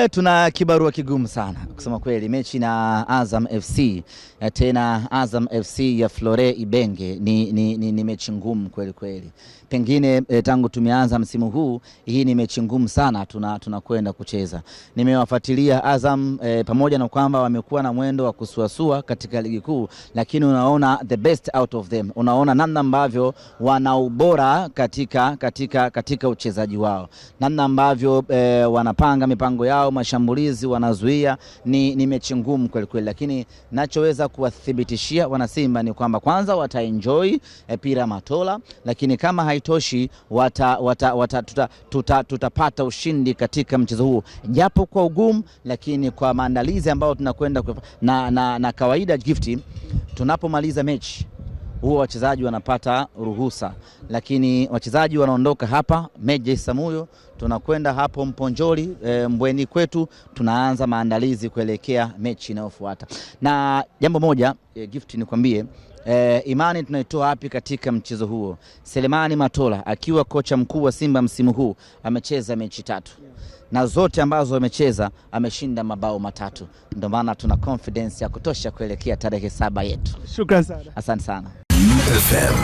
Tuna kibarua kigumu sana kusema kweli. Mechi na Azam FC, tena Azam FC ya Flore Ibenge ni mechi ngumu kweli kweli. Pengine tangu tumeanza msimu huu, hii ni mechi ngumu sana tunakwenda kucheza. Nimewafuatilia Azam pamoja na kwamba wamekuwa na mwendo wa kusuasua katika ligi kuu, lakini unaona the best out of them. Unaona namna ambavyo wana ubora katika uchezaji wao, namna ambavyo wanapanga mipango yao, mashambulizi wanazuia. Ni mechi ngumu kweli kweli, lakini nachoweza kuwathibitishia wana Simba ni kwamba kwanza wataenjoy pira Matola, lakini kama haitoshi tutapata ushindi katika mchezo huu, japo kwa ugumu, lakini kwa maandalizi ambayo tunakwenda na kawaida Gifti, tunapomaliza mechi huo wachezaji wanapata ruhusa, lakini wachezaji wanaondoka hapa Meja Isamuyo, tunakwenda hapo Mponjoli Mbweni kwetu, tunaanza maandalizi kuelekea mechi inayofuata. Na jambo moja Gift nikwambie, imani tunaitoa wapi katika mchezo huo? Selemani Matola akiwa kocha mkuu wa Simba msimu huu amecheza mechi 3 na zote ambazo amecheza ameshinda mabao 3. Ndio maana tuna confidence ya kutosha kuelekea tarehe 7 yetu. Shukrani sana. Asante sana. FM.